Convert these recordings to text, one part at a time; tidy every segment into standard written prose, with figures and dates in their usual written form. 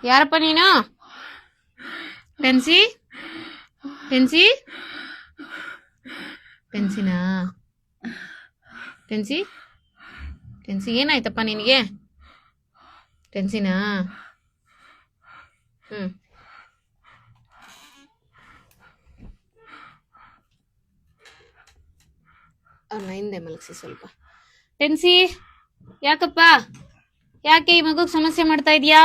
ಯಾರಪ್ಪ ನೀನು? ಪೆನ್ಸಿ ಪೆನ್ಸಿ ಪೆನ್ಸಿನಾ? ಪೆನ್ಸಿ ಪೆನ್ಸಿ ಏನಾಯ್ತಪ್ಪ ನಿನಗೆ? ಪೆನ್ಸಿನಾ? ಅವ್ರನ್ನ ಹಿಂದೆ ಮಲಗಿಸಿ ಸ್ವಲ್ಪ. ಟೆನ್ಸಿ ಯಾಕಪ್ಪ? ಯಾಕೆ ಈ ಮಗುಗ್ ಸಮಸ್ಯೆ ಮಾಡ್ತಾ ಇದೀಯಾ?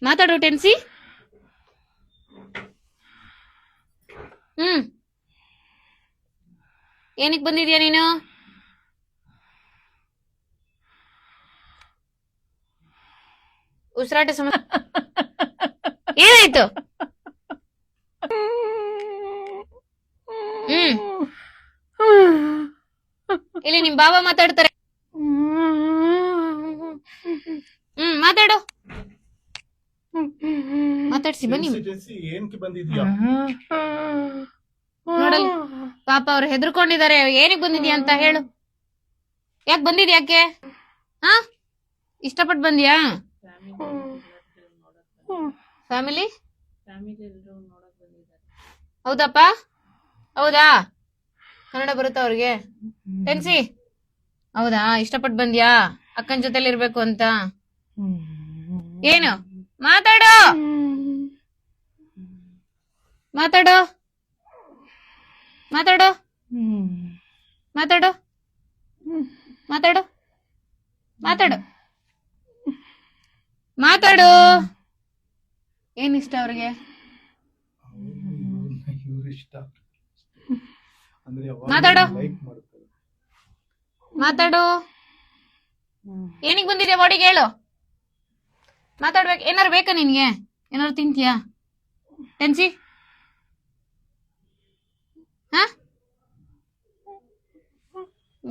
ಮಾತಾಡು ಟೆನ್ಸಿ. ಏನಕ್ಕೆ ಬಂದಿದ್ಯಾ ನೀನು? ಉಸಿರಾಟ ಸಮಸ್ಯೆ ಏನಾಯ್ತು? ಇಲ್ಲಿ ನಿಮ್ ಬಾಬಾ ಮಾತಾಡ್ತಾರೆ. ಮಾತಾಡು. ಮಾತಾಡ್ಸಿ ಬನ್ನಿ. ನೋಡಲ್ ಪಾಪ ಅವ್ರು ಹೆದರ್ಕೊಂಡಿದ್ದಾರೆ. ಏನಕ್ಕೆ ಬಂದಿದ್ಯಾ ಅಂತ ಹೇಳು. ಯಾಕೆ ಬಂದಿದ್ಯಾ? ಯಾಕೆ ಇಷ್ಟಪಟ್ಟು ಬಂದ್ಯಾ? ಫ್ಯಾಮಿಲಿ ಹೌದಪ್ಪ? ಹೌದಾ? ಕನ್ನಡ ಬರುತ್ತಾ ಅವ್ರಿಗೆ? ಟೆನ್ಸಿ ಹೌದಾ? ಇಷ್ಟಪಟ್ಟು ಬಂದ್ಯಾ ಅಕ್ಕನ ಜೊತೆಲಿ ಇರ್ಬೇಕು ಅಂತ? ಏನು ಮಾತಾಡೋ? ಮಾತಾಡೋ ಮಾತಾಡೋ ಮಾತಾಡೋ ಮಾತಾಡೋ ಮಾತಾಡು ಮಾತಾಡು. ಏನ್ ಇಷ್ಟ ಅವ್ರಿಗೆ? ಮಾತಾಡೋ ಮಾತಾಡು. ಏನಿಗೆ ಬಂದಿದ್ಯಾ ಬಾಡಿಗೆ ಹೇಳು. ಮಾತಾಡ್ಬೇಕು. ಏನಾರು ಬೇಕಾ ನಿನ್ಗೆ? ಏನಾರು ತಿಂತೀಯಾ? ಟೆನ್ಸಿ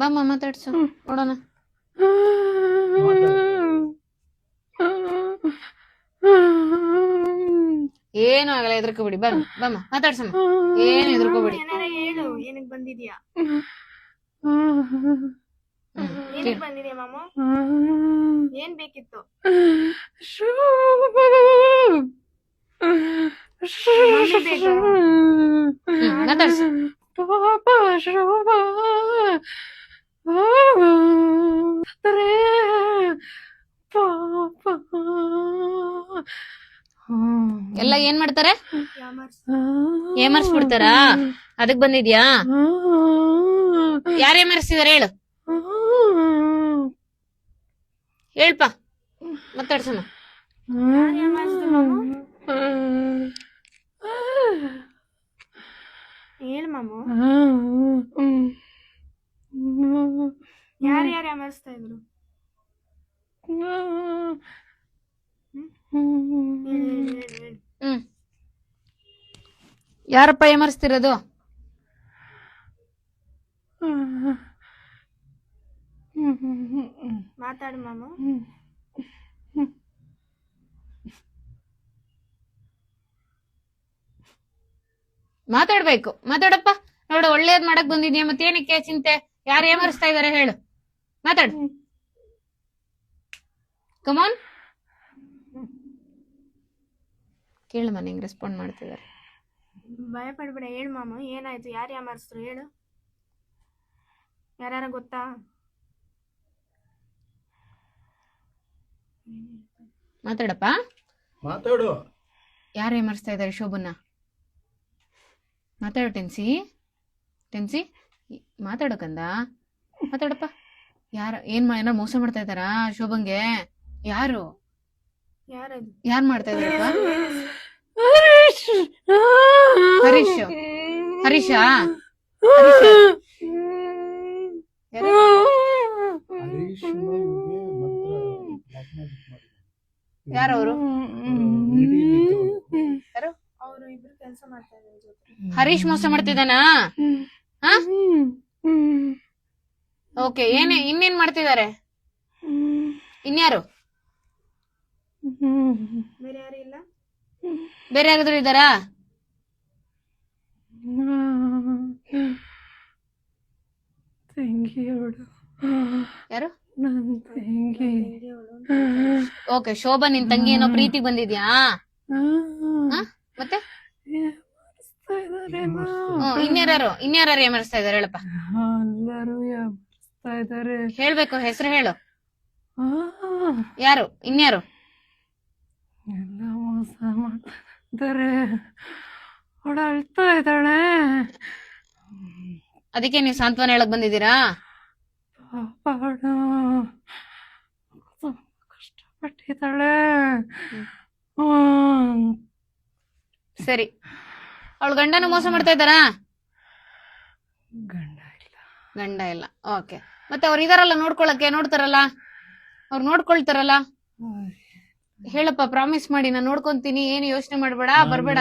ಬಮ್ಮ ಮಾತಾಡ್ಸು ನೋಡೋಣ. ಏನು ಆಗಲ್ಲ, ಎದ್ರಕೋಬೇಡಿ. ಬಮ್ಮ ಮಾತಾಡ್ಸಮ್ಮ. ಏನು ಎದ್ರಕೋಬೇಡಿ. ಏನಕ್ಕೆ ಬಂದಿದ್ಯಾ? ಬಂದಿದ್ಯಾ ಮಾಮ? ಏನ್ ಬೇಕಿತ್ತು? ಮಾತಾಡ್ಸು. ಎಲ್ಲ ಏನ್ ಮಾಡ್ತಾರೆ? ಏಮರ್ಸ್ಬಿಡ್ತಾರಾ? ಅದಕ್ ಬಂದಿದ್ಯಾ? ಯಾರು ಏಮರ್ಸಿದಾರೆ ಹೇಳು. ಹೇಳ್ಪ ಮಾತಾಡ್ಸಮ್ಮ. ಹೇಳು ಮಾಮು. ಯಾರ್ಯಾರು ಅಮರ್ಸ್ತಾ ಇದ್ರು? ಯಾರಪ್ಪ ಏಮರ್ಸ್ತಿರೋದು? ಮಾತಾಡು ಮಾಮು. ಮಾತಾಡ್ಬೇಕು. ಮಾತಾಡಪ್ಪ. ನೋಡು ಒಳ್ಳೇದ್ ಮಾಡಕ್ ಬಂದಿದ್ಯಾ, ಮತ್ತೇನಕ್ಕೆ ಚಿಂತೆ? ಯಾರು ಏಮರ್ಸ್ತಾ ಇದಾರೆ ಹೇಳು. ಮಾತಾಡು. ಕಮಾನ್ ಕೇಳಮ್ಮ. ನಿಂಗೆ ರೆಸ್ಪಾಂಡ್ ಮಾಡ್ತಿದ್ದಾರೆ. ಭಯ ಪಡ್ಬೇಡ. ಹೇಳು ಮಾಮು, ಏನಾಯ್ತು? ಯಾರು ಯಾಮರ್ಸ್ತರು ಹೇಳು. ಯಾರ ಗೊತ್ತಾ? ಮಾತಾಡಪ್ಪ. ಮಾತಾಡು. ಯಾರು ಏಮರ್ಸ್ತಾ ಇದ್ದಾರೆ ಶೋಭನ್ನ? ಮಾತಾಡು ಟೆನ್ಸಿ. ಟೆನ್ಸಿ ಮಾತಾಡೋ ಕಂದ. ಮಾತಾಡಪ್ಪ. ಏನೋ ಮೋಸ ಮಾಡ್ತಾ ಇದ್ದಾರಾ ಶೋಭಂಗೆ? ಯಾರು ಯಾರು ಮಾಡ್ತಾ ಇದಾರಪ್ಪ? ಹರೀಶ್. ಹರೀಶಾ? ಯಾರವರು? ಹರೀಶ್ ಮೋಸ ಮಾಡ್ತಿದ್ದಾನಾ? ಓಕೆ. ಇನ್ನೇನ್ ಮಾಡ್ತಿದ್ದಾರೆ? ಇನ್ಯಾರು? ಬೇರೆ ಯಾರಾದ್ರೂ ಇದ್ದಾರಾ? ಯಾರು? ನನ್ ತಂಗಿ. ಓಕೆ, ಶೋಭಾ ನಿನ್ ತಂಗಿ ಏನೋ ಪ್ರೀತಿಗೆ ಬಂದಿದ್ಯಾ? ಹಾ? ಮತ್ತೆ ಯಾಮರಿಸ್ತಾ ಇದಾರೇನೋ. ಇನ್ಯಾರು ಏಮರ್ಸ್ತಾ ಇದಾರೆ ಹೇಳಪ್ಪ. ಎಲ್ಲರೂ ಯಾಮರಿಸ್ತಾ ಇದಾರೆ. ಹೇಳ್ಬೇಕು, ಹೆಸರು ಹೇಳು. ಆ, ಯಾರು? ಇನ್ಯಾರು? ಎಲ್ಲ ಮೋಸ ಮಾಡ್ತಾರೆ. ಅವಳು ಅಳ್ತಾ ಇದ್ದಾಳೆ. ಅದಕ್ಕೆ ನೀವು ಸಾಂತ್ವನ ಹೇಳಕ್ ಬಂದಿದ್ದೀರಾ? ಪಾಪ ಅವಳು ತುಂಬಾ ಕಷ್ಟಪಟ್ಟಿದ್ದಾಳೆ. ಸರಿ, ಅವಳು ಗಂಡನ ಮೋಸ ಮಾಡ್ತಾ ಇದ್ದಾರಾ? ಗಂಡ ಇಲ್ಲ. ಗಂಡ ಇಲ್ಲ. ಓಕೆ, ಮತ್ತೆ ಅವ್ರು ಇದಾರಲ್ಲ ನೋಡ್ಕೊಳಕ್ಕೆ, ನೋಡ್ತಾರಲ್ಲ, ಅವ್ರು ನೋಡ್ಕೊಳ್ತಾರಲ್ಲ. ಹೇಳಪ್ಪ, ಪ್ರಾಮಿಸ್ ಮಾಡಿ, ನಾನು ನೋಡ್ಕೊಂತೀನಿ, ಏನು ಯೋಚನೆ ಮಾಡ್ಬೇಡ, ಬರ್ಬೇಡ.